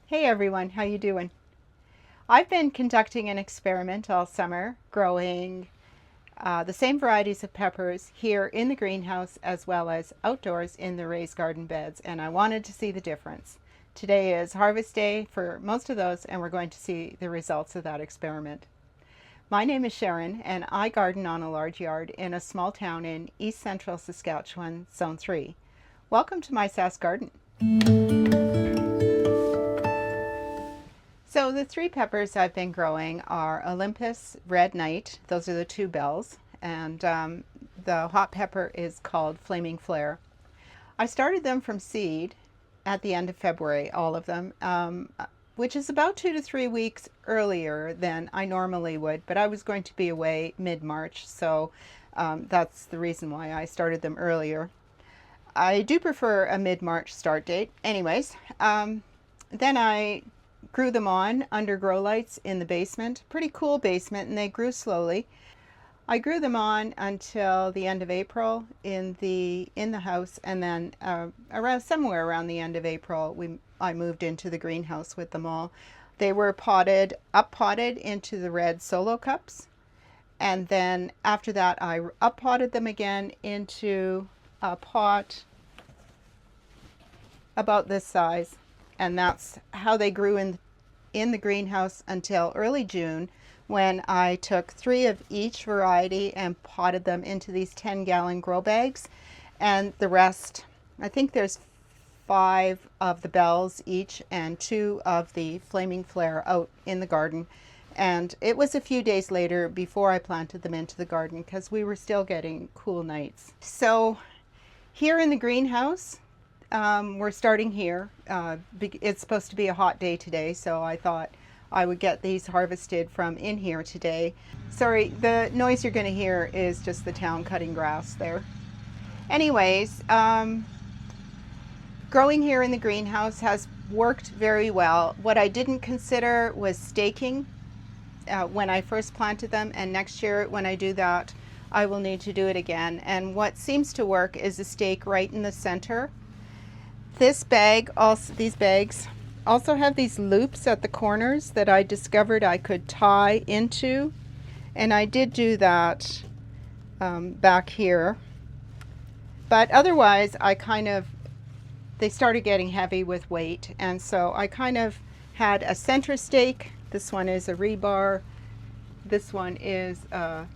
Hey everyone, how you doing? I've been conducting an experiment all summer, growing the same varieties of peppers here in the greenhouse as well as outdoors in the raised garden beds, and I wanted to see the difference. Today is harvest day for most of those, and we're going to see the results of that experiment. My name is Sharon, and I garden on a large yard in a small town in east central Saskatchewan, Zone 3. Welcome to my Sask Garden. So the three peppers I've been growing are Olympus, Red Knight, those are the two bells, and the hot pepper is called Flaming Flare. I started them from seed at the end of February, all of them, which is about 2 to 3 weeks earlier than I normally would, but I was going to be away mid-March, so that's the reason why I started them earlier. I do prefer a mid-March start date. Anyways, then I grew them on under grow lights in the basement. Pretty cool basement, and they grew slowly. I grew them on until the end of April in the house, and then somewhere around the end of April I moved into the greenhouse with them all. They were up potted into the red solo cups, and then after that I up potted them again into a pot about this size, and that's how they grew in the greenhouse until early June, when I took 3 of each variety and potted them into these 10-gallon grow bags, and the rest, I think there's 5 of the bells each and 2 of the Flaming Flare out in the garden. And it was a few days later before I planted them into the garden because we were still getting cool nights. So here in the greenhouse, we're starting here. It's supposed to be a hot day today, so I thought I would get these harvested from in here today. Sorry, the noise you're going to hear is just the town cutting grass there. Anyways, growing here in the greenhouse has worked very well. What I didn't consider was staking when I first planted them, and next year when I do that, I will need to do it again. And what seems to work is a stake right in the center. These bags also have these loops at the corners that I discovered I could tie into, and I did do that back here. But otherwise, they started getting heavy with weight, and so I kind of had a center stake. This one is a rebar. This one is a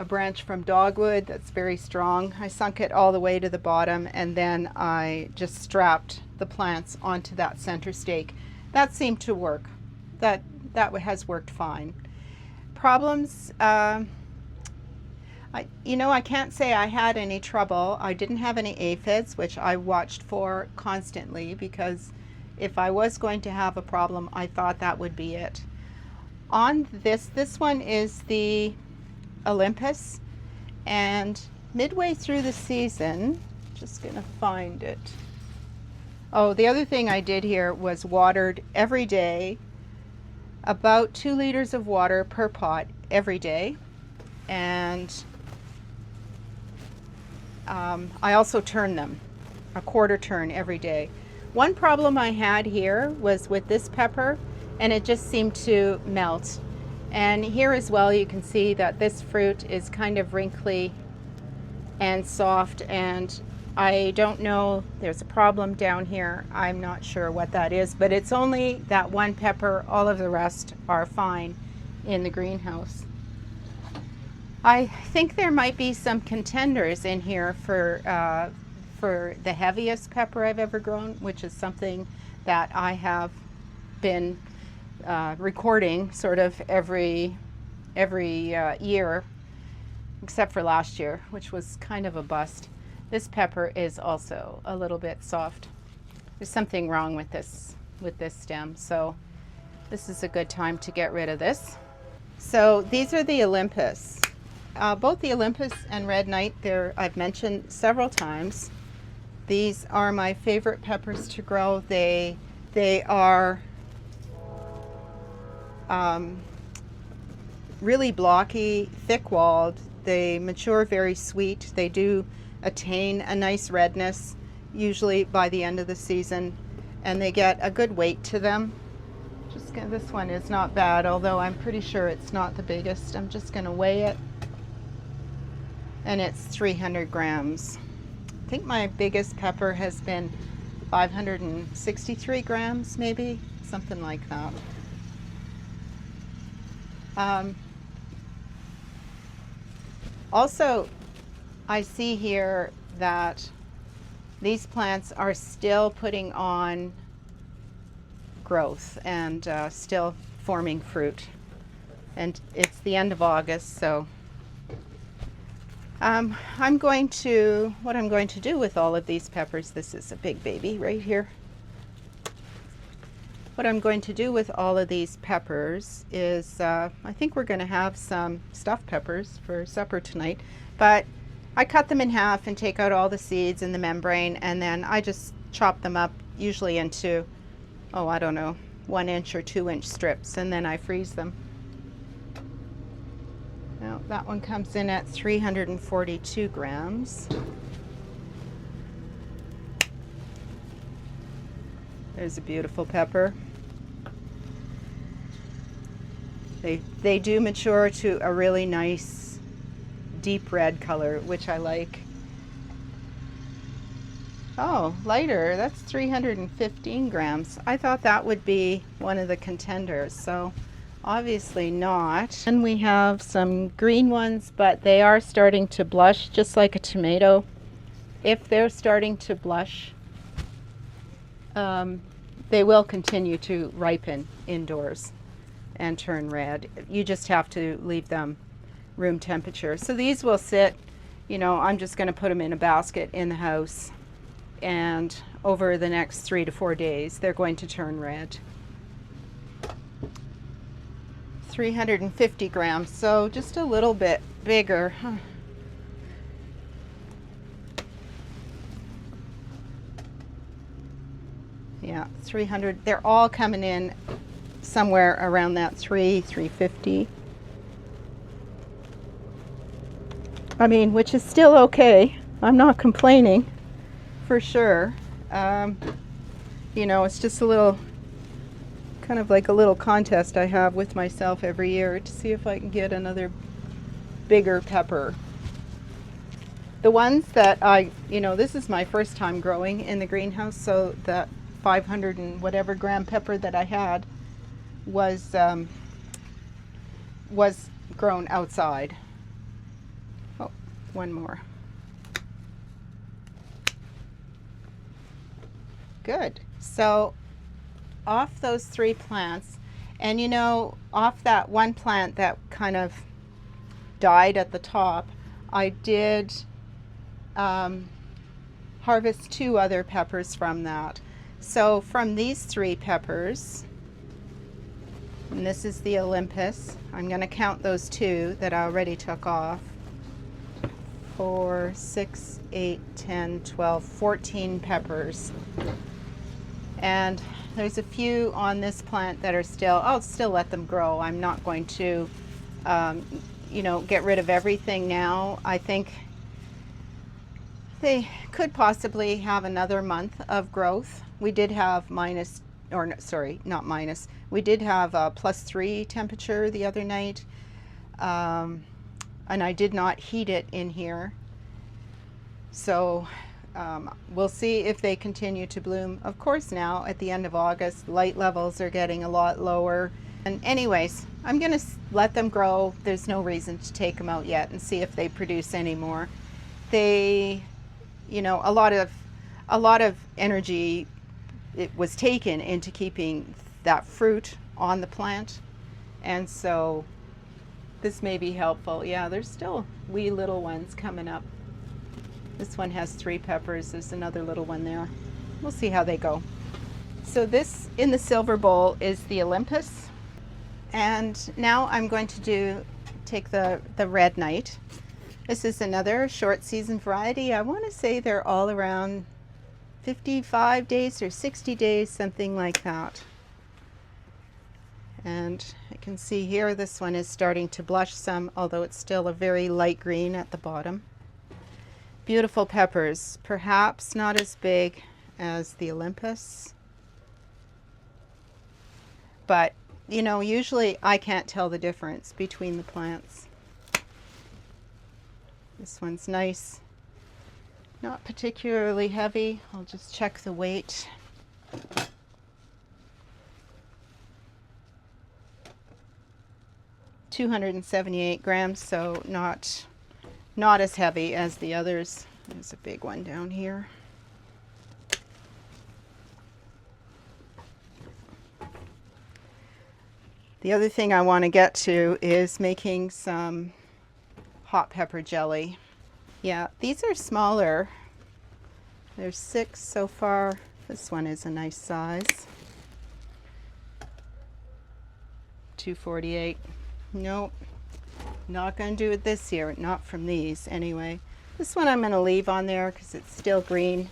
branch from dogwood that's very strong. I sunk it all the way to the bottom, and then I just strapped the plants onto that center stake. That seemed to work. That has worked fine. Problems, I can't say I had any trouble. I didn't have any aphids, which I watched for constantly, because if I was going to have a problem, I thought that would be it. On this one is the Olympus, and midway through the season, just gonna find it. Oh, the other thing I did here was watered every day, about 2 liters of water per pot every day, and I also turn them a quarter turn every day. One problem I had here was with this pepper, and it just seemed to melt. And here as well, you can see that this fruit is kind of wrinkly and soft, and I don't know, there's a problem down here. I'm not sure what that is, but it's only that one pepper. All of the rest are fine in the greenhouse. I think there might be some contenders in here for the heaviest pepper I've ever grown, which is something that I have been recording sort of every year, except for last year, which was kind of a bust. This pepper is also a little bit soft. There's something wrong with this stem, so this is a good time to get rid of this. So these are the Olympus. Both the Olympus and Red Knight, I've mentioned several times. These are my favorite peppers to grow. They are really blocky, thick-walled. They mature very sweet. They do attain a nice redness, usually by the end of the season. and they get a good weight to them. This one is not bad, although I'm pretty sure it's not the biggest. I'm just going to weigh it, and it's 300 grams. I think my biggest pepper has been 563 grams, maybe, something like that. Also, I see here that these plants are still putting on growth and still forming fruit, and it's the end of August, so what I'm going to do with all of these peppers, this is a big baby right here. What I'm going to do with all of these peppers is I think we're going to have some stuffed peppers for supper tonight, but I cut them in half and take out all the seeds and the membrane, and then I just chop them up, usually into, oh, I don't know, 1 inch or 2 inch strips, and then I freeze them. Now that one comes in at 342 grams. There's a beautiful pepper. They do mature to a really nice deep red color, which I like. Oh, lighter, that's 315 grams. I thought that would be one of the contenders, so obviously not. And we have some green ones, but they are starting to blush, just like a tomato. If they're starting to blush, they will continue to ripen indoors and turn red. You just have to leave them room temperature. So these will sit, you know, I'm just going to put them in a basket in the house, and over the next 3 to 4 days they're going to turn red. 350 grams, so just a little bit bigger. Yeah, 300. They're all coming in somewhere around that 350. I mean, which is still okay. I'm not complaining, for sure. You know, it's just a little, kind of like a little contest I have with myself every year to see if I can get another bigger pepper. The ones that you know, this is my first time growing in the greenhouse, so that 500 and whatever gram pepper that I had was grown outside. Oh, one more. Good. So off those 3 plants, and you know, off that one plant that kind of died at the top, I did harvest 2 other peppers from that. So from these 3 peppers, and this is the Olympus, I'm going to count those 2 that I already took off. 4, 6, 8, 10, 12, 14 peppers. And there's a few on this plant that are still, I'll still let them grow. I'm not going to, you know, get rid of everything now. I think they could possibly have another month of growth. We did have we did have a +3 temperature the other night, and I did not heat it in here. So we'll see if they continue to bloom. Of course, now at the end of August, light levels are getting a lot lower. And anyways, I'm going to let them grow. There's no reason to take them out yet and see if they produce any more. They, you know, a lot of energy it was taken into keeping that fruit on the plant, and so this may be helpful. Yeah, there's still wee little ones coming up. This one has 3 peppers. There's another little one there. We'll see how they go. So this in the silver bowl is the Olympus, and now I'm going to take the Red Knight. This is another short season variety. I want to say they're all around 55 days or 60 days, something like that. And I can see here this one is starting to blush some, although it's still a very light green at the bottom. Beautiful peppers, perhaps not as big as the Olympus. But, you know, usually I can't tell the difference between the plants. This one's nice. Not particularly heavy. I'll just check the weight. $278 grams, so not as heavy as the others. There's a big one down here. The other thing I want to get to is making some hot pepper jelly. Yeah, these are smaller. There's 6 so far. This one is a nice size. 248. Nope, not going to do it this year, not from these anyway. This one I'm going to leave on there because it's still green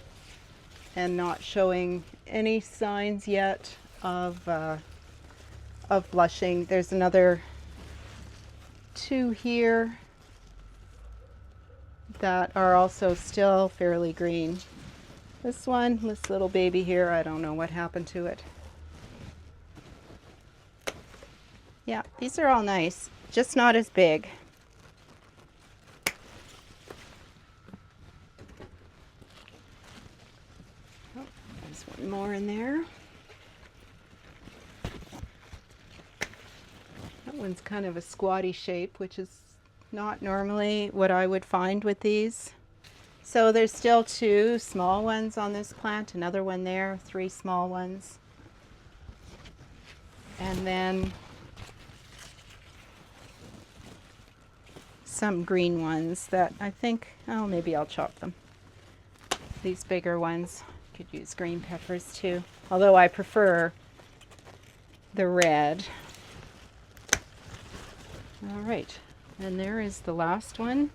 and not showing any signs yet of blushing. There's another 2 here that are also still fairly green. This one, this little baby here, I don't know what happened to it. Yeah, these are all nice, just not as big. Oh, there's one more in there. That one's kind of a squatty shape, which is not normally what I would find with these. So there's still 2 small ones on this plant, another one there, 3 small ones. And then some green ones that I think, oh, maybe I'll chop them. These bigger ones, could use green peppers too, although I prefer the red. All right, and there is the last one.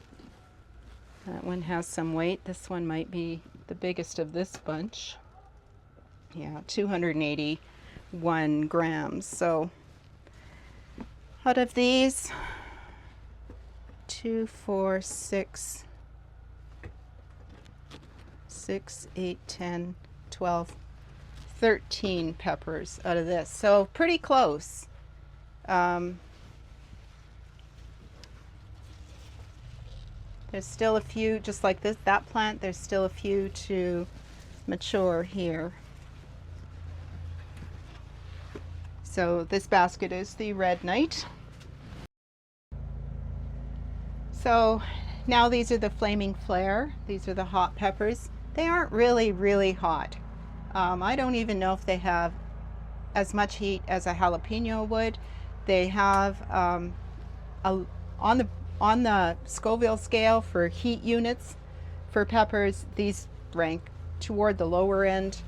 That one has some weight. This one might be the biggest of this bunch. Yeah, 281 grams. So out of these, 2, 4, 6, 8, 10, 12, 13 peppers out of this. So pretty close. There's still a few, just like that plant, there's still a few to mature here. So this basket is the Red Knight. So now these are the Flaming Flare. These are the hot peppers. They aren't really hot. I don't even know if they have as much heat as a jalapeno would. They have on the Scoville scale for heat units for peppers, these rank toward the lower end,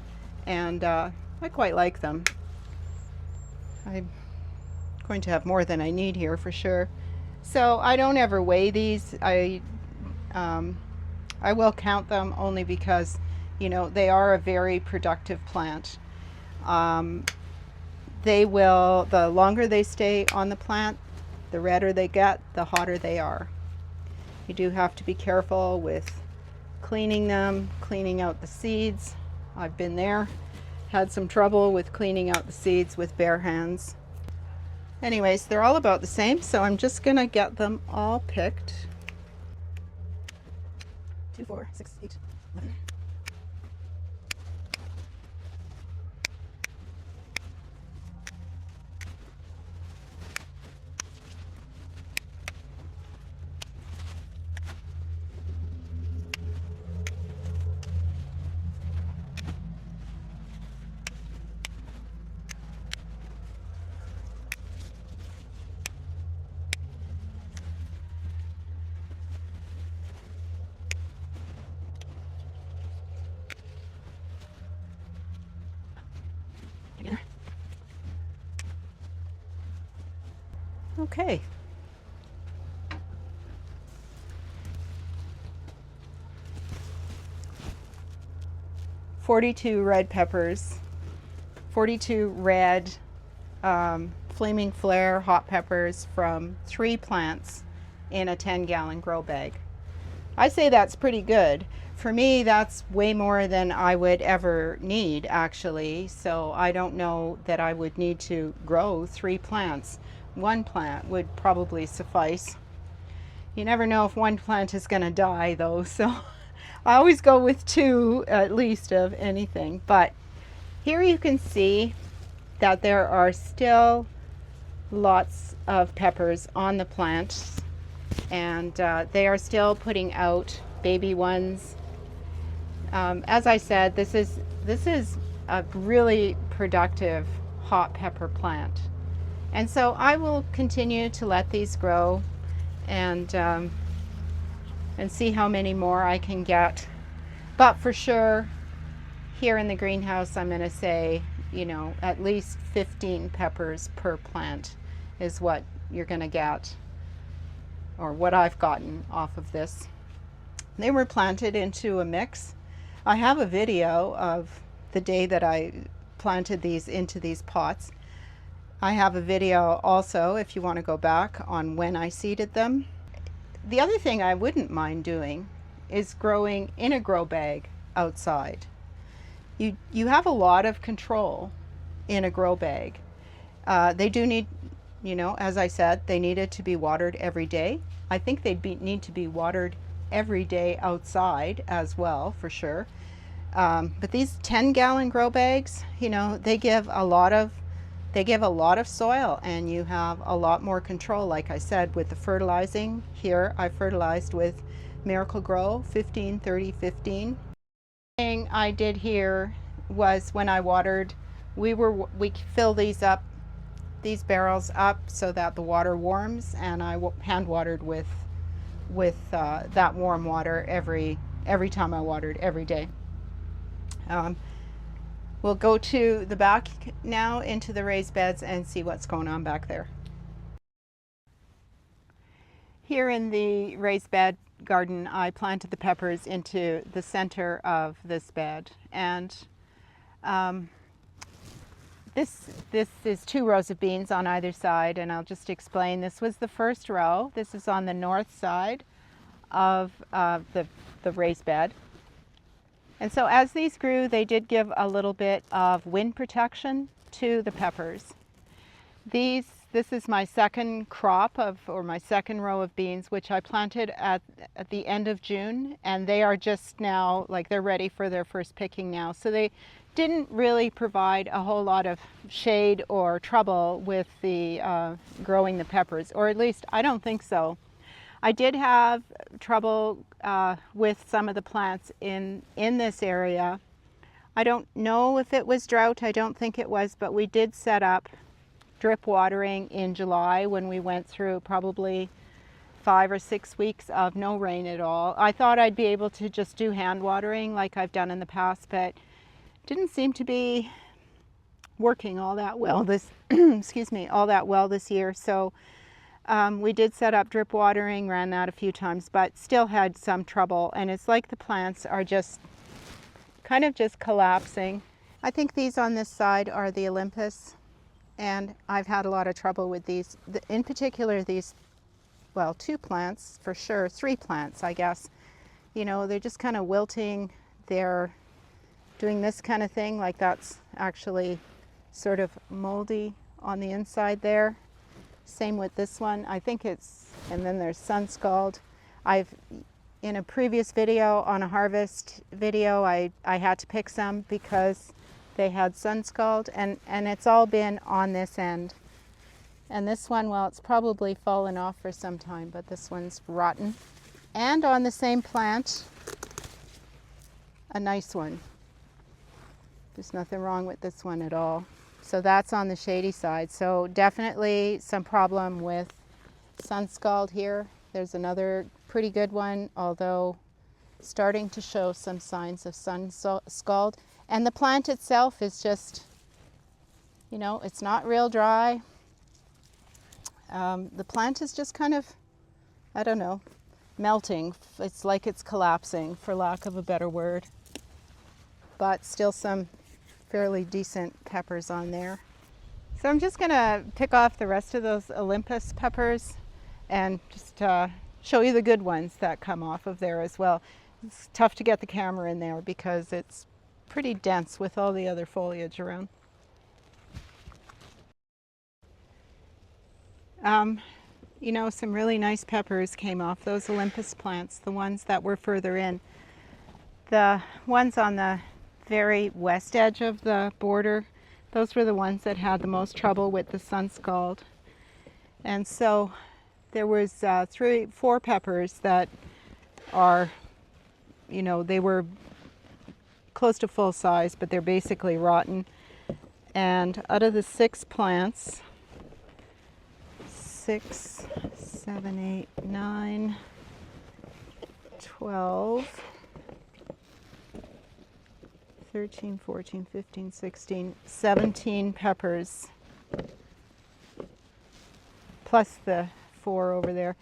and I quite like them. I'm going to have more than I need here for sure. So I don't ever weigh these. I will count them only because, you know, they are a very productive plant. They will, the longer they stay on the plant, the redder they get, the hotter they are. You do have to be careful with cleaning them, cleaning out the seeds. I've been there, had some trouble with cleaning out the seeds with bare hands. Anyways, they're all about the same, so I'm just gonna get them all picked. 2, 4, 6, 8, 11. Okay. $42 red peppers, 42 red Flaming Flare hot peppers from 3 plants in a 10-gallon grow bag. I say that's pretty good. For me, that's way more than I would ever need, actually. So I don't know that I would need to grow 3 plants. 1 plant would probably suffice. You never know if 1 plant is going to die, though. So I always go with 2 at least of anything. But here you can see that there are still lots of peppers on the plants, and they are still putting out baby ones. As I said, this is a really productive hot pepper plant, and so I will continue to let these grow and see how many more I can get. But for sure, here in the greenhouse, I'm going to say, you know, at least 15 peppers per plant is what you're going to get, or what I've gotten off of this. They were planted into a mix. I have a video of the day that I planted these into these pots. I have a video also, if you want to go back, on when I seeded them. The other thing I wouldn't mind doing is growing in a grow bag outside. You have a lot of control in a grow bag. They do need, you know, as I said, they needed to be watered every day. I think they'd need to be watered every day outside as well, for sure. But these 10-gallon grow bags, you know, they give a lot of soil, and you have a lot more control. Like I said, with the fertilizing here, I fertilized with Miracle Grow 15-30-15. Thing I did here was, when I watered, we fill these barrels up so that the water warms, and I hand watered with that warm water every time I watered, every day. We'll go to the back now, into the raised beds, and see what's going on back there. Here in the raised bed garden, I planted the peppers into the center of this bed, and this is 2 rows of beans on either side, and I'll just explain. This was the first row. This is on the north side of the raised bed. And so as these grew, they did give a little bit of wind protection to the peppers. This is my second crop or my second row of beans, which I planted at the end of June, and they are just now, like, they're ready for their first picking now. So they didn't really provide a whole lot of shade or trouble with the growing the peppers, or at least I don't think so. I did have trouble with some of the plants in this area. I don't know if it was drought, I don't think it was, but we did set up drip watering in July, when we went through probably 5 or 6 weeks of no rain at all. I thought I'd be able to just do hand watering like I've done in the past, but didn't seem to be working all that well this excuse me, all that well this year. So we did set up drip watering, ran that a few times, but still had some trouble, and it's like the plants are just kind of just collapsing. I think these on this side are the Olympus, and I've had a lot of trouble with these. In particular, these, well, 2 plants for sure, 3 plants, I guess. You know, they're just kind of wilting. They're doing this kind of thing, like that's actually sort of moldy on the inside there. Same with this one. I think it's, and then there's sun scald. In a previous video, on a harvest video, I had to pick some because they had sun scald, and it's all been on this end. And this one, well, it's probably fallen off for some time, but this one's rotten. And on the same plant, a nice one. There's nothing wrong with this one at all. So that's on the shady side. So definitely some problem with sun scald here. There's another pretty good one, although starting to show some signs of sun scald. And the plant itself is just, you know, it's not real dry. The plant is just kind of, I don't know, melting. It's like it's collapsing, for lack of a better word. But still some fairly decent peppers on there. So I'm just gonna pick off the rest of those Olympus peppers and just show you the good ones that come off of there as well. It's tough to get the camera in there because it's pretty dense with all the other foliage around. You know, some really nice peppers came off those Olympus plants, the ones that were further in. The ones on the very west edge of the border, those were the ones that had the most trouble with the sun scald. And so there was 4 peppers that are, you know, they were close to full size, but they're basically rotten. And out of the 6 plants, 6, 7, 8, 9, 12, 13, 14, 15, 16, 17 peppers, plus the 4 over there,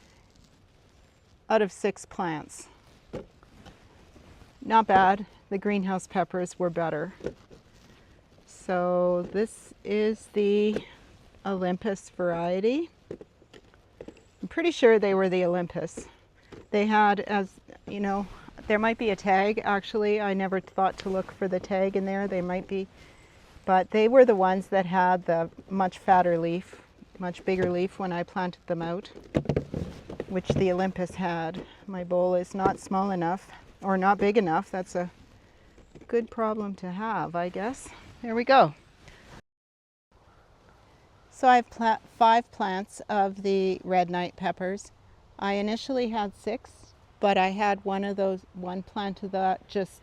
out of 6 plants. Not bad. The greenhouse peppers were better. So this is the Olympus variety. I'm pretty sure they were the Olympus. They had, as you know, there might be a tag actually. I never thought to look for the tag in there. They might be, but they were the ones that had the much fatter leaf, much bigger leaf when I planted them out, which the Olympus had. My bowl is not small enough or not big enough. That's a good problem to have, I guess. There we go. So I have 5 plants of the red night peppers. I initially had 6, but I had one plant of that just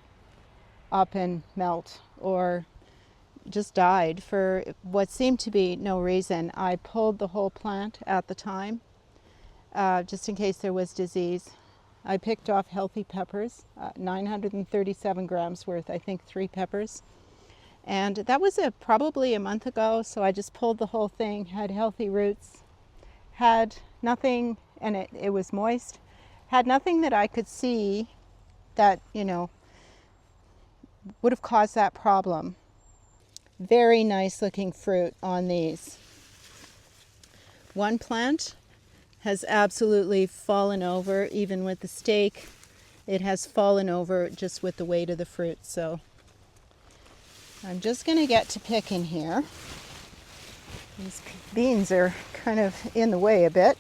up and melt or just died for what seemed to be no reason. I pulled the whole plant at the time, just in case there was disease. I picked off healthy peppers, 937 grams worth, I think 3 peppers. And that was probably a month ago, so I just pulled the whole thing, had healthy roots, had nothing, and it was moist, had nothing that I could see that, you know, would have caused that problem. Very nice looking fruit on these. One plant has absolutely fallen over, even with the stake. It has fallen over just with the weight of the fruit, so I'm just going to get to picking here. These beans are kind of in the way a bit.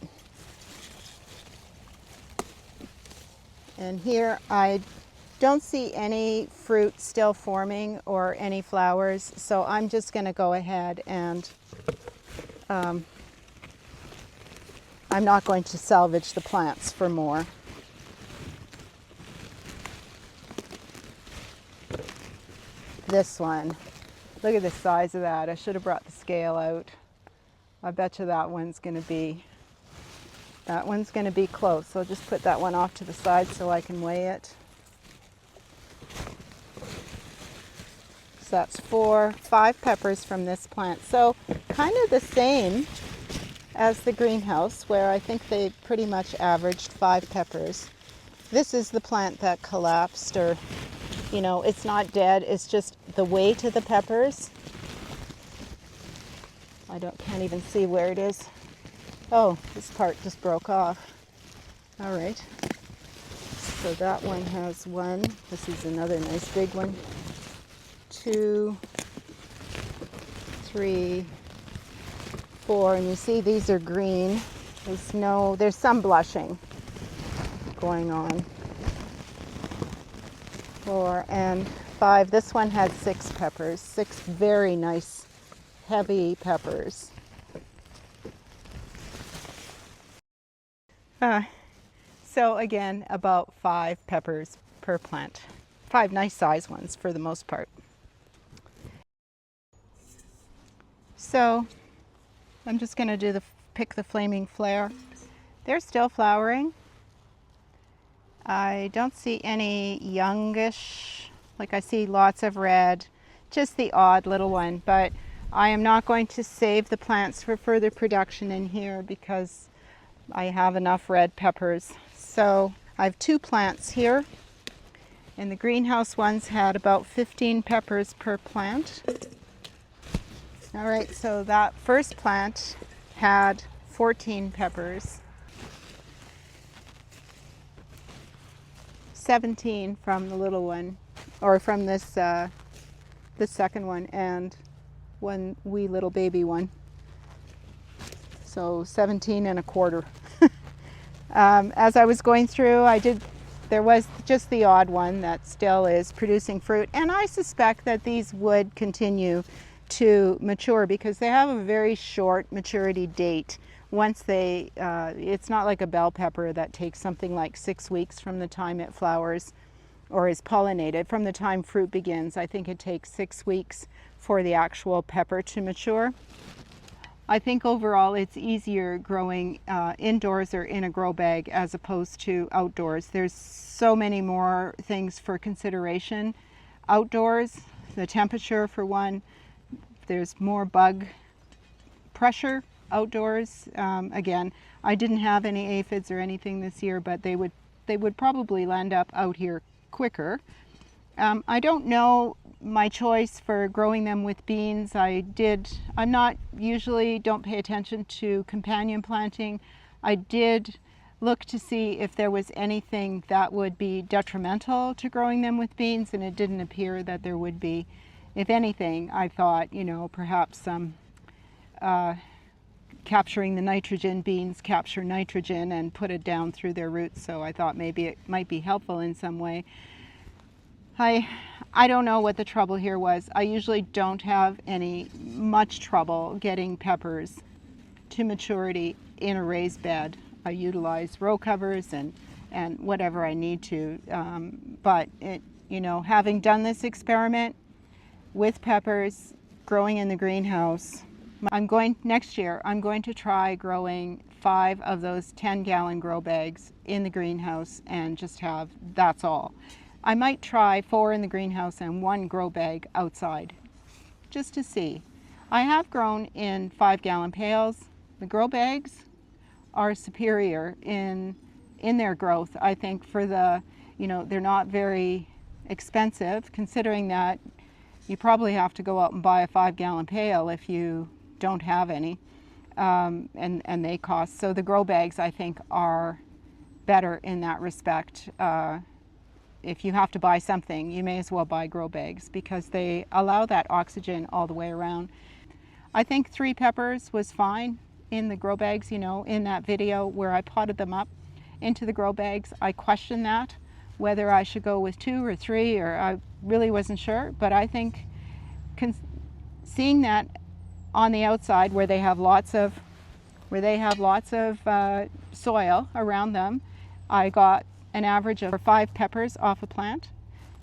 And here I don't see any fruit still forming or any flowers, so I'm just going to go ahead and I'm not going to salvage the plants for more. This one, look at the size of that. I should have brought the scale out. I bet you that one's going to be close. So I'll just put that one off to the side so I can weigh it. So that's 5 peppers from this plant. So kind of the same as the greenhouse, where I think they pretty much averaged 5 peppers. This is the plant that collapsed, or, you know, it's not dead, it's just the weight of the peppers. I can't even see where it is. Oh, this part just broke off. All right. So that one has 1. This is another nice big one. 2, 3, 4, and you see these are green. There's some blushing going on. 4 and 5. This one had 6 peppers, 6 very nice, heavy peppers. So again, about 5 peppers per plant. 5 nice size ones for the most part. So I'm just going to pick the flaming flare. They're still flowering. I don't see any youngish, like I see lots of red, just the odd little one, but I am not going to save the plants for further production in here because I have enough red peppers. So I have 2 plants here, and the greenhouse ones had about 15 peppers per plant. All right, so that first plant had 14 peppers. 17 from the little one, or from this second one, and one wee little baby one. So 17 and a quarter. As I was going through, there was just the odd one that still is producing fruit, and I suspect that these would continue to mature because they have a very short maturity date. Once it's not like a bell pepper that takes something like 6 weeks from the time it flowers or is pollinated. From the time fruit begins, I think it takes 6 weeks for the actual pepper to mature. I think overall it's easier growing indoors or in a grow bag as opposed to outdoors. There's so many more things for consideration. Outdoors, the temperature for one, there's more bug pressure outdoors. Again, I didn't have any aphids or anything this year, but they would probably land up out here quicker. I don't know my choice for growing them with beans. I'm not usually, don't pay attention to companion planting. I did look to see if there was anything that would be detrimental to growing them with beans, and it didn't appear that there would be. If anything, I thought, perhaps some capturing the nitrogen, beans capture nitrogen and put it down through their roots, so I thought maybe it might be helpful in some way. I don't know what the trouble here was. I usually don't have much trouble getting peppers to maturity in a raised bed. I utilize row covers and whatever I need to. But having done this experiment with peppers growing in the greenhouse, next year I'm going to try growing 5 of those 10-gallon grow bags in the greenhouse and just that's all. I might try 4 in the greenhouse and 1 grow bag outside, just to see. I have grown in 5-gallon pails. The grow bags are superior in their growth. I think they're not very expensive, considering that you probably have to go out and buy a 5-gallon pail if you don't have any, and they cost. So the grow bags, I think, are better in that respect. If you have to buy something, you may as well buy grow bags because they allow that oxygen all the way around. I think 3 peppers was fine in the grow bags. In that video where I potted them up into the grow bags, I questioned that, whether I should go with 2 or 3, or I really wasn't sure. But I think seeing that on the outside where they have lots of soil around them, I got an average of 5 peppers off a plant,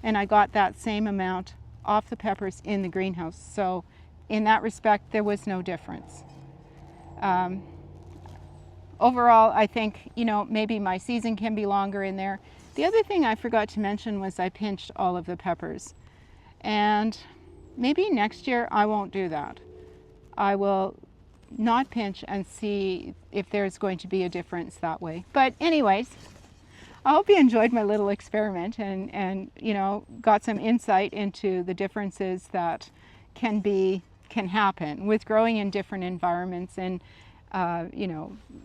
and I got that same amount off the peppers in the greenhouse. So in that respect, there was no difference. Overall, I think, maybe my season can be longer in there. The other thing I forgot to mention was I pinched all of the peppers, and maybe next year I won't do that. I will not pinch and see if there's going to be a difference that way. But anyways, I hope you enjoyed my little experiment and got some insight into the differences that can happen with growing in different environments. And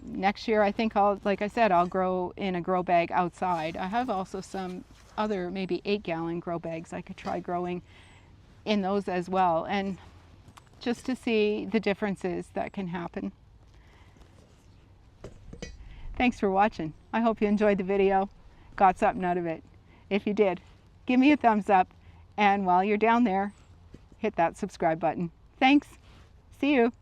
next year I think like I said, I'll grow in a grow bag outside. I have also some other maybe 8-gallon grow bags. I could try growing in those as well, and just to see the differences that can happen. Thanks for watching. I hope you enjoyed the video, got something out of it. If you did, give me a thumbs up, and while you're down there, hit that subscribe button. Thanks. See you.